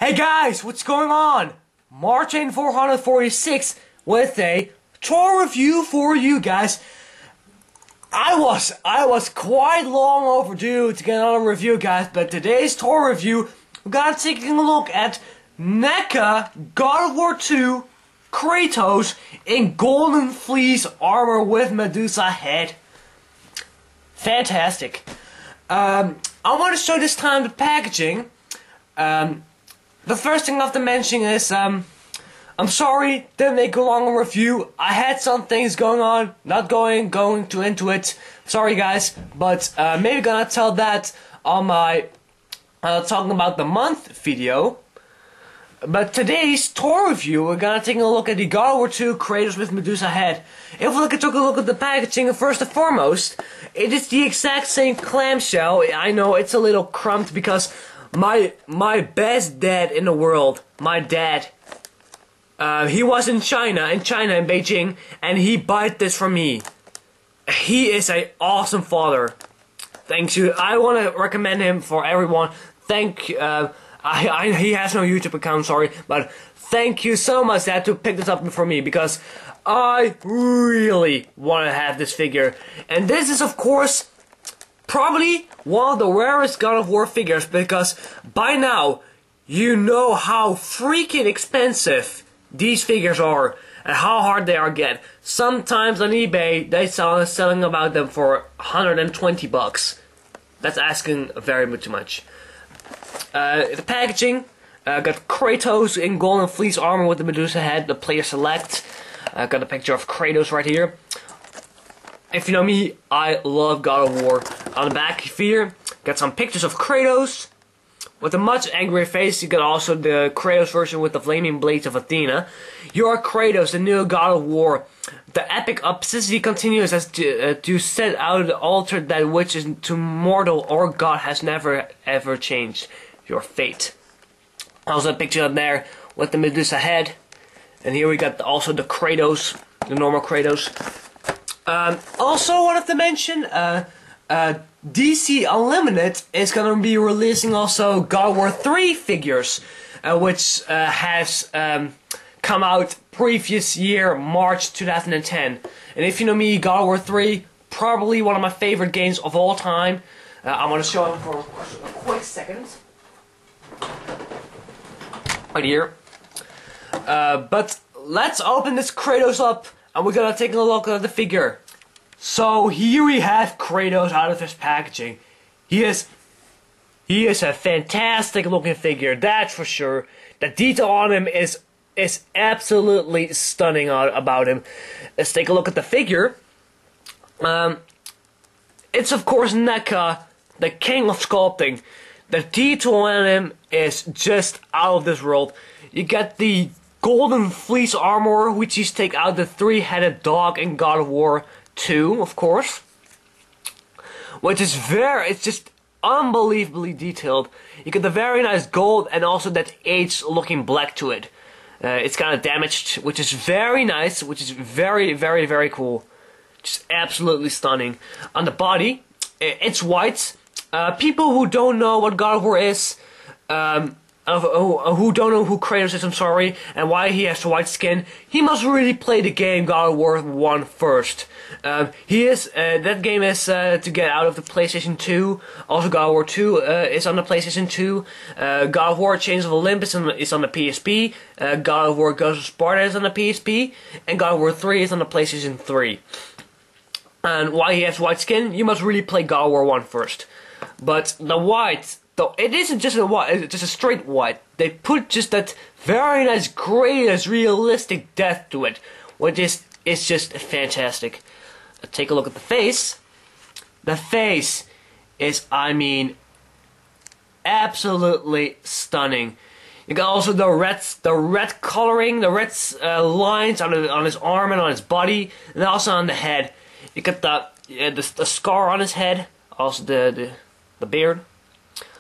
Hey guys, what's going on? Martin 446 with a tour review for you guys. I was quite long overdue to get on a review, guys, but today's tour review, we're gonna take a look at Neca, God of War 2, Kratos in golden fleece armor with Medusa Head. Fantastic. I want to show this time the packaging. The first thing I have to mention is, I'm sorry, didn't make a long review. I had some things going on, not going too into it. Sorry guys, but maybe gonna tell that on my talking about the month video. But today's tour review, we're gonna take a look at the God of War 2 Kratos with Medusa Head. If we take a look at the packaging, first and foremost, it is the exact same clamshell. I know it's a little crumbed because my best dad in the world, my dad, he was in China, in Beijing, and he bought this for me. He is an awesome father. Thank you. I want to recommend him for everyone. He has no YouTube account, sorry, but thank you so much, Dad, to pick this up for me, because I really want to have this figure. And this is, of course, probably one of the rarest God of War figures, because by now, you know how freaking expensive these figures are, and how hard they are to get. Sometimes on eBay, they selling about them for 120 bucks. That's asking very too much. The packaging, got Kratos in golden fleece armor with the Medusa Head, the player select. Got a picture of Kratos right here. If you know me, I love God of War. On the back here, got some pictures of Kratos with a much angrier face. You got also the Kratos version with the flaming blades of Athena. You are Kratos, the new God of War. The epic obscenity continues as to set out the altar that which is to mortal or God has never ever changed. Your fate. Also a picture up there with the Medusa Head. And here we got also the Kratos, the normal Kratos. Also wanted to mention, DC Unlimited is going to be releasing also God of War 3 figures, which has come out previous year, March 2010. And if you know me, God of War 3, probably one of my favorite games of all time. I'm going to show them for a quick second. Right here. But let's open this Kratos up, and we're gonna take a look at the figure. So here we have Kratos out of his packaging. He is a fantastic looking figure, that's for sure. The detail on him is absolutely stunning about him. Let's take a look at the figure. It's of course Neca, the king of sculpting. The detail on him is just out of this world. You get the golden fleece armor, which is take out the three-headed dog in God of War 2, of course. Which is it's just unbelievably detailed. You get the very nice gold and also that aged-looking black to it. It's kind of damaged, which is very nice, which is very cool. Just absolutely stunning. On the body, it's white. People who don't know what God of War is, who don't know who Kratos is, I'm sorry, and why he has white skin, he must really play the game God of War 1 first. That game is to get out of the PlayStation 2. Also God of War 2 is on the PlayStation 2. God of War Chains of Olympus is on the PSP. God of War Ghost of Sparta is on the PSP. And God of War 3 is on the PlayStation 3. And why he has white skin, you must really play God of War 1 first. But the white, though, it isn't just a white, it's just a straight white. They put just that very nice, greatest, realistic depth to it, which is just fantastic. Take a look at the face. The face is, I mean, absolutely stunning. You got also the red coloring, the red lines on his arm and on his body, and also on the head. You got the scar on his head, also the beard,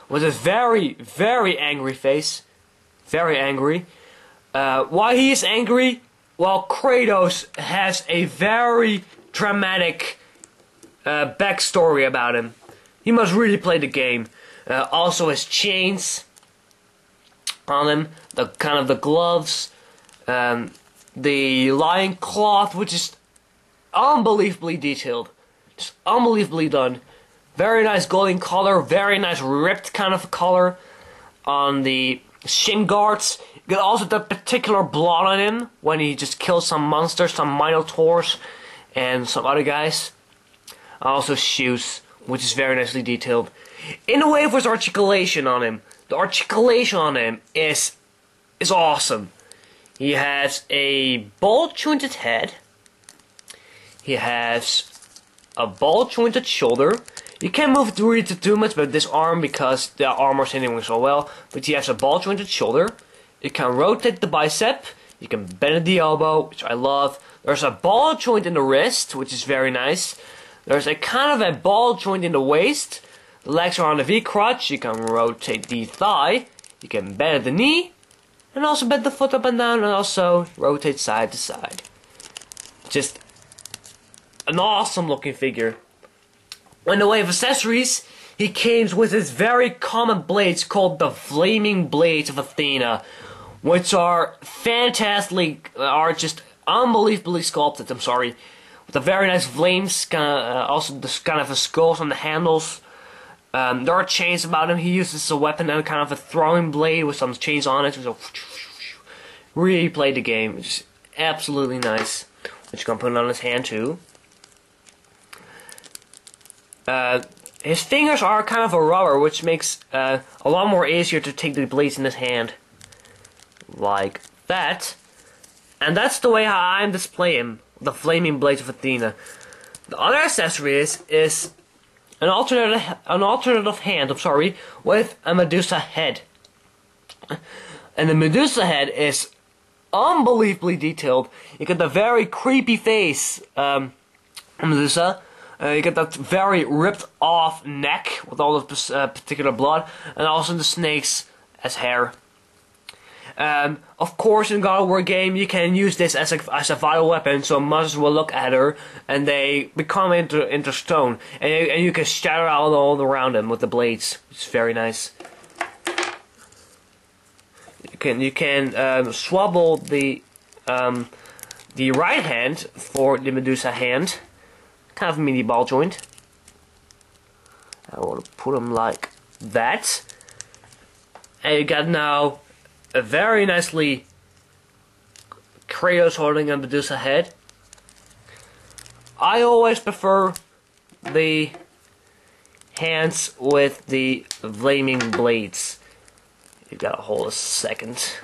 with a very angry face, very angry. Why he is angry? Well, Kratos has a very dramatic backstory about him. He must really play the game. Also his chains, on him. The kind of the gloves, the lion cloth, which is unbelievably detailed, just unbelievably done. Very nice golden color, very nice ripped kind of color on the shin guards. You get also the particular blood on him when he just kills some monsters, some minotaurs, and some other guys. Also shoes, which is very nicely detailed. In the way of his articulation on him, the articulation on him is awesome. He has a ball-jointed head. He has a ball-jointed shoulder. You can't move it really too much with this arm because the armor's hitting so well. But he has a ball-jointed shoulder. You can rotate the bicep. You can bend the elbow, which I love. There's a ball joint in the wrist, which is very nice. There's a kind of a ball joint in the waist. The legs are on the V-crotch. You can rotate the thigh. You can bend the knee. And also bend the foot up and down. And also rotate side to side. Just an awesome looking figure. In the way of accessories, he came with his very common blades called the Flaming Blades of Athena, which are fantastically, are just unbelievably sculpted, with a very nice flames, also this kind of a skulls on the handles. There are chains about him. He uses a weapon and kind of a throwing blade with some chains on it, so really played the game. It's absolutely nice. Which you can put it on his hand too. His fingers are kind of a rubber, which makes a lot more easier to take the blades in his hand. Like that. And that's the way how I'm displaying him, the Flaming Blades of Athena. The other accessory is an alternative hand, with a Medusa Head. And the Medusa Head is unbelievably detailed. You get the very creepy face, Medusa. You get that very ripped off neck with all of this particular blood, and also the snakes as hair. Of course, in God of War game, you can use this as a vital weapon, so monsters will look at her and they become into stone, and you can shatter out all around them with the blades. It's very nice. You can swabble the right hand for the Medusa hand. Kind of a mini ball joint. I want to put them like that. And you got now a very nicely Kratos holding a Medusa Head. I always prefer the hands with the flaming blades. You gotta hold a second.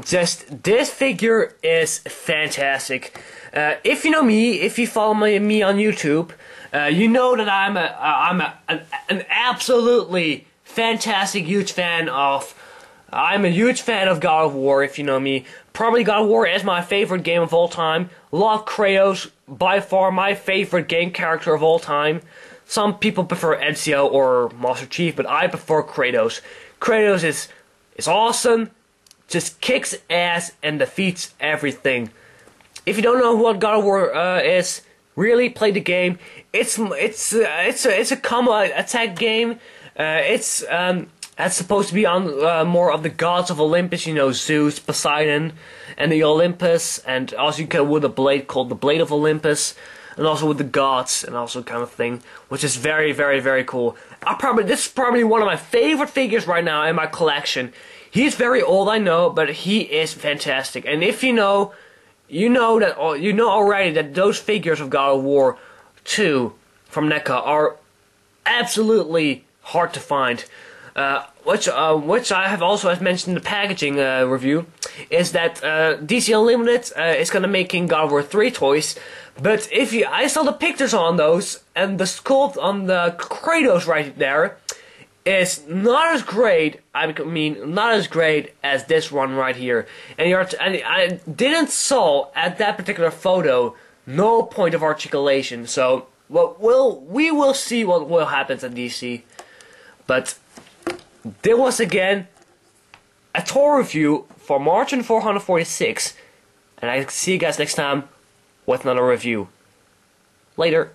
Just this figure is fantastic. If you know me, if you follow me on YouTube, you know that I'm an absolutely fantastic, huge fan of. I'm a huge fan of God of War. If you know me, probably God of War is my favorite game of all time. Love Kratos, by far my favorite game character of all time. Some people prefer Ezio or Master Chief, but I prefer Kratos. Kratos is awesome. Just kicks ass and defeats everything. If you don't know what God of War is, really play the game. It's a combo attack game. It's supposed to be on more of the gods of Olympus. You know, Zeus, Poseidon, and the Olympus, and also you can with a blade called the Blade of Olympus, and also with the gods and also kind of thing, which is very, very, very cool. This is probably one of my favorite figures right now in my collection. He's very old, I know, but he is fantastic. And if you know already that those figures of God of War 2 from Neca are absolutely hard to find. Which I have also mentioned in the packaging review, is that DC Unlimited is gonna making God of War 3 toys. But I saw the pictures on those, and the sculpt on the Kratos right there is not as great. Not as great as this one right here. And I didn't saw at that particular photo no point of articulation. So we will see what will happen at DC. But there was again a tour review for Margin 446, and I see you guys next time with another review. Later.